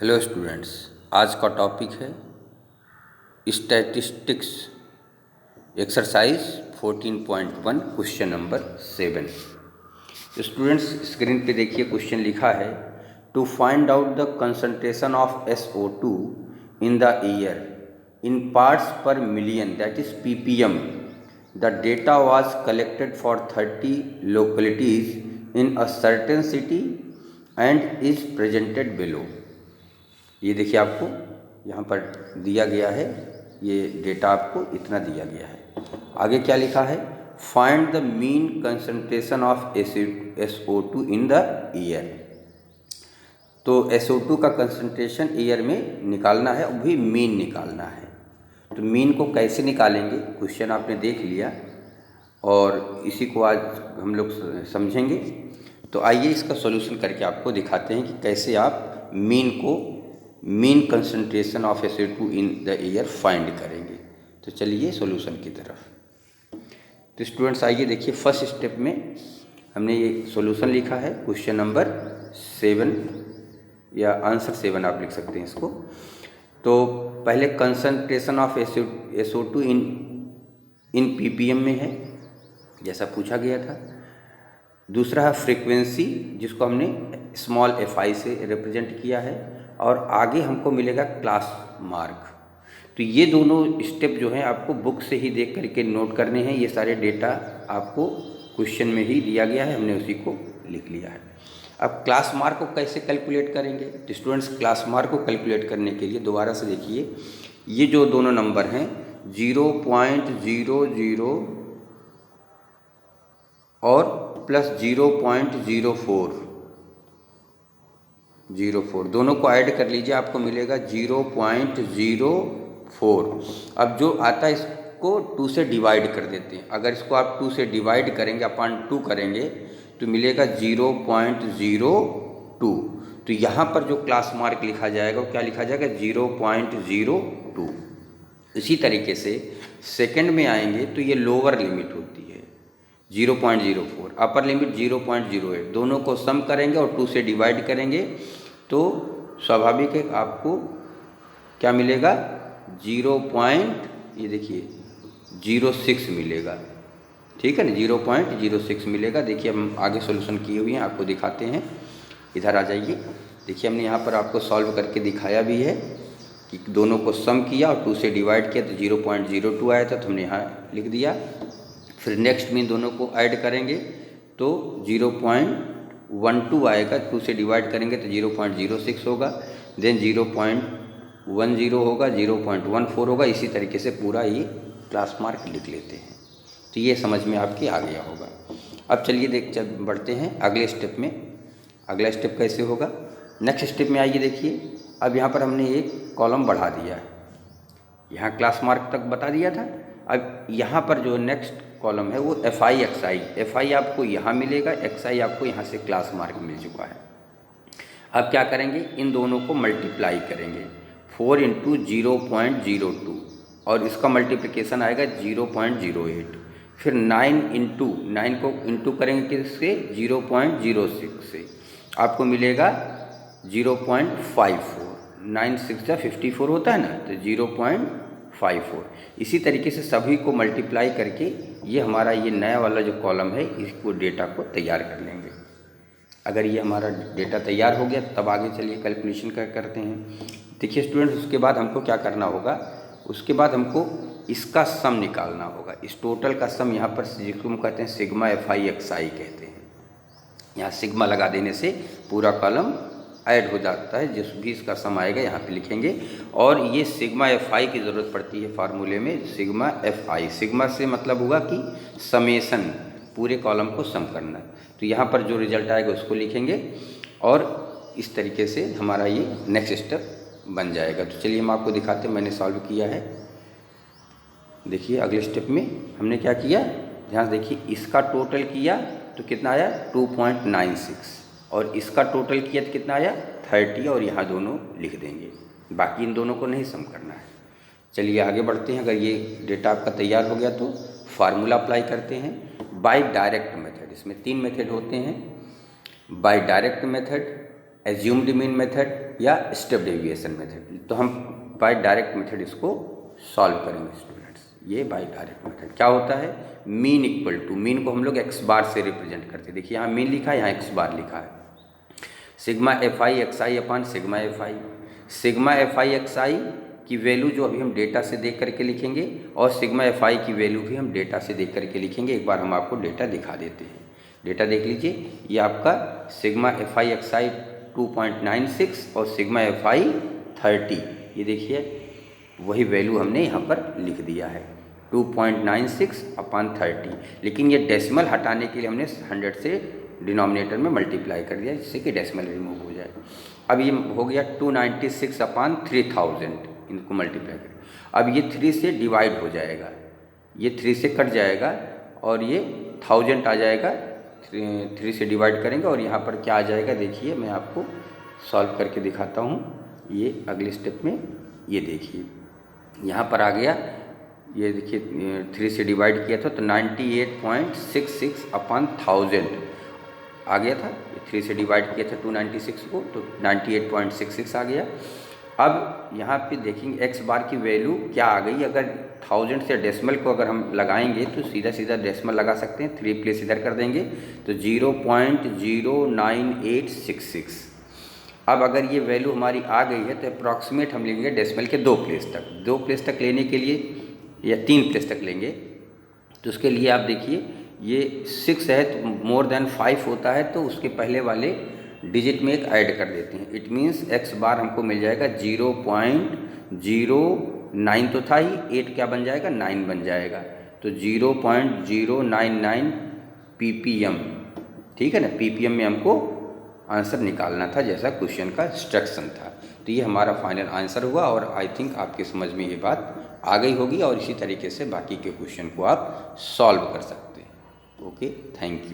Hello students, आज का topic है statistics exercise 14.1 question number 7। Students screen पे देखिए, क्वेश्चन लिखा है to find out the concentration of SO2 in the air in parts per million, that is ppm. The data was collected for 30 localities in a certain city and is presented below. ये देखिए, आपको यहाँ पर दिया गया है, ये data आपको इतना दिया गया है। आगे क्या लिखा है, find the mean concentration of SO2 in the air. तो SO2 का कंसंट्रेशन एयर में निकालना है, वो भी मीन निकालना है। तो मीन को कैसे निकालेंगे, क्वेश्चन आपने देख लिया और इसी को आज हम लोग समझेंगे। तो आइए इसका सॉल्यूशन करके आपको दिखाते हैं कि कैसे आप mean concentration of SO2 in the air find करेंगे। तो चलिए सॉल्यूशन की तरफ। तो स्टूडेंट्स आइए देखिए, फर्स्ट स्टेप में हमने ये सॉल्यूशन लिखा है क्वेश्चन नंबर 7 या आंसर 7 आप लिख सकते हैं इसको। तो पहले concentration of SO2 in ppm में है, जैसा पूछा गया था। दूसरा है फ्रीक्वेंसी, जिसको हमने स्मॉल fi से रिप्रेजेंट किया है, और आगे हमको मिलेगा क्लास मार्क। तो ये दोनों स्टेप जो हैं आपको बुक से ही देख करके नोट करने हैं। ये सारे डेटा आपको क्वेश्चन में ही दिया गया है, हमने उसी को लिख लिया है। अब क्लास मार्क को कैसे कैलकुलेट करेंगे, तो स्टूडेंट्स क्लास मार्क को कैलकुलेट करने के लिए दोबारा से देखिए, ये जो दोनों नंबर हैं 0.00 और प्लस 0.04 दोनों को ऐड कर लीजिए, आपको मिलेगा 0.04। अब जो आता है इसको 2 से डिवाइड कर देते हैं। अगर इसको आप 2 से डिवाइड करेंगे, अपॉन 2 करेंगे, तो मिलेगा 0.02। तो यहाँ पर जो क्लास मार्क लिखा जाएगा वो क्या लिखा जाएगा, 0.02। इसी तरीके से सेकंड में आएंगे तो ये लोअर लिमिट होती है 0.04, अपर लिमिट 0.08। दोनों को सम करेंगे और 2 से डिवाइड करेंगे तो स्वाभाविक है आपको क्या मिलेगा, ये देखिए 06 मिलेगा। ठीक है ना, 0.06 मिलेगा। देखिए हम आगे सॉल्यूशन किए हुए हैं, आपको दिखाते हैं। इधर आ जाइए, देखिए हमने यहाँ पर आपको सॉल्व करके दिखाया भी है कि दोनों को सम किया और 2 से डिवाइड किया तो 0.02 आया था, तो हमने यहाँ लिख दिया। फिर नेक्स्ट में दोनों को ऐड करेंगे तो 0.12 आएगा, 2 से डिवाइड करेंगे तो 0.06 होगा, देन 0.10 होगा, 0.14 होगा। इसी तरीके से पूरा ये क्लास मार्क लिख लेते हैं। तो ये समझ में आपके आ गया होगा। अब चलिए बढ़ते हैं अगले स्टेप में। अगला स्टेप कैसे होगा, नेक्स्ट स्टेप में आइए देखिए। अब यहाँ पर हमने एक कॉलम बढ़ा दिया है, यहाँ क्लास मार्क तक बता दिया था। अब यहाँ पर जो नेक्स्ट कॉलम है वो FI आपको यहाँ मिलेगा, XI आपको यहाँ से क्लास मार्क मिल चुका है। अब क्या करेंगे, इन दोनों को मल्टीप्लाई करेंगे 4 × 0.02 और इसका मल्टीप्लिकेशन आएगा 0.08। फिर 9 को इंटू करेंगे किससे, 0.06 से, आपको मिलेगा 0.54। 9 6 54 होता है ना, तो 0.54। इसी तरीके से सभी को मल्टीप्लाई करके ये हमारा ये नया वाला जो कॉलम है, इसको डेटा को तैयार कर लेंगे। अगर ये हमारा डेटा तैयार हो गया तब आगे चलिए कैलकुलेशन करते हैं। देखिए स्टूडेंट्स, उसके बाद हमको क्या करना होगा, उसके बाद हमको इसका सम निकालना होगा। इस टोटल का सम यहाँ पर जिसको हम कहते हैं सिग्मा FI XI कहते हैं। यहाँ सिग्मा लगा देने से पूरा कॉलम ऐड हो जाता है, जिस भी इसका सम आएगा यहाँ पे लिखेंगे। और ये सिग्मा FI की ज़रूरत पड़ती है फार्मूले में, सिग्मा FI। सिग्मा से मतलब हुआ कि समेसन, पूरे कॉलम को सम करना। तो यहाँ पर जो रिजल्ट आएगा उसको लिखेंगे और इस तरीके से हमारा ये नेक्स्ट स्टेप बन जाएगा। तो चलिए हम आपको दिखाते हैं, मैंने सॉल्व किया है। देखिए अगले स्टेप में हमने क्या किया, ध्यान से देखिए, इसका टोटल किया तो कितना आया 2.96 और इसका टोटल किया तो कितना आया 30, और यहाँ दोनों लिख देंगे, बाकी इन दोनों को नहीं सम करना है। चलिए आगे बढ़ते हैं। अगर ये डेटा आपका तैयार हो गया तो फार्मूला अप्लाई करते हैं बाय डायरेक्ट मेथड। इसमें 3 मेथड होते हैं, by direct method, assumed mean method या स्टेप डेविएशन मेथड। तो हम बाय डायरेक्ट मेथड इसको सॉल्व करेंगे स्टूडेंट्स। ये बाय डायरेक्ट मेथड क्या होता है, मीन इक्वल टू, मीन को हम लोग एक्स बार से रिप्रेजेंट करते हैं। देखिए यहाँ मीन लिखा है, यहाँ एक्स बार लिखा है। Sigma f i x i upon sigma f i. Sigma f i x i की वैल्यू जो अभी हम डेटा से देख करके लिखेंगे, और सिग्मा एफ आई की वैल्यू भी हम डेटा से देख करके लिखेंगे। एक बार हम आपको डेटा दिखा देते हैं। डेटा देख लीजिए, ये आपका सिग्मा एफ आई एक्स आई 2.96 और सिग्मा एफ आई 30। ये देखिए वही वैल्यू हमने यहाँ पर लिख दिया है 2.96 अपान 30। लेकिन ये डेसिमल हटाने के लिए हमने 100 से डिनोमिनेटर में मल्टीप्लाई कर दिया, जिससे कि डेसिमल रिमूव हो जाए। अब ये हो गया 296 अपान 3000, इनको मल्टीप्लाई करें। अब ये 3 से डिवाइड हो जाएगा, ये 3 से कट जाएगा और ये 1000 आ जाएगा। 3 से डिवाइड करेंगे और यहाँ पर क्या आ जाएगा, देखिए मैं आपको सॉल्व करके दिखाता हूँ। ये अगले स्टेप में, ये देखिए यहाँ पर आ गया, ये देखिए 3 से डिवाइड किया था तो 98.66 अपान 1000 आ गया था। 3 से डिवाइड किया था 296 को, तो 98.66 आ गया। अब यहाँ पे देखेंगे एक्स बार की वैल्यू क्या आ गई। अगर 1000 से डेसिमल को अगर हम लगाएंगे तो सीधा सीधा डेसिमल लगा सकते हैं, 3 प्लेस इधर कर देंगे तो 0.09866। अब अगर ये वैल्यू हमारी आ गई है तो अप्रॉक्सीमेट हम लेंगे डेसिमल के 2 प्लेस तक। 2 प्लेस तक लेने के लिए या 3 प्लेस तक लेंगे, तो उसके लिए आप देखिए ये 6 है तो मोर देन 5 होता है, तो उसके पहले वाले डिजिट में एक ऐड कर देते हैं। इट मीन्स एक्स बार हमको मिल जाएगा 0.09 तो था ही, 8 क्या बन जाएगा, 9 बन जाएगा। तो 0.099 ppm, ठीक है ना। ppm में हमको आंसर निकालना था, जैसा क्वेश्चन का इंस्ट्रक्शन था। तो ये हमारा फाइनल आंसर हुआ और आई थिंक आपके समझ में ये बात आ गई होगी, और इसी तरीके से बाकी के क्वेश्चन को आप सॉल्व कर सकते हैं। Okay, thank you.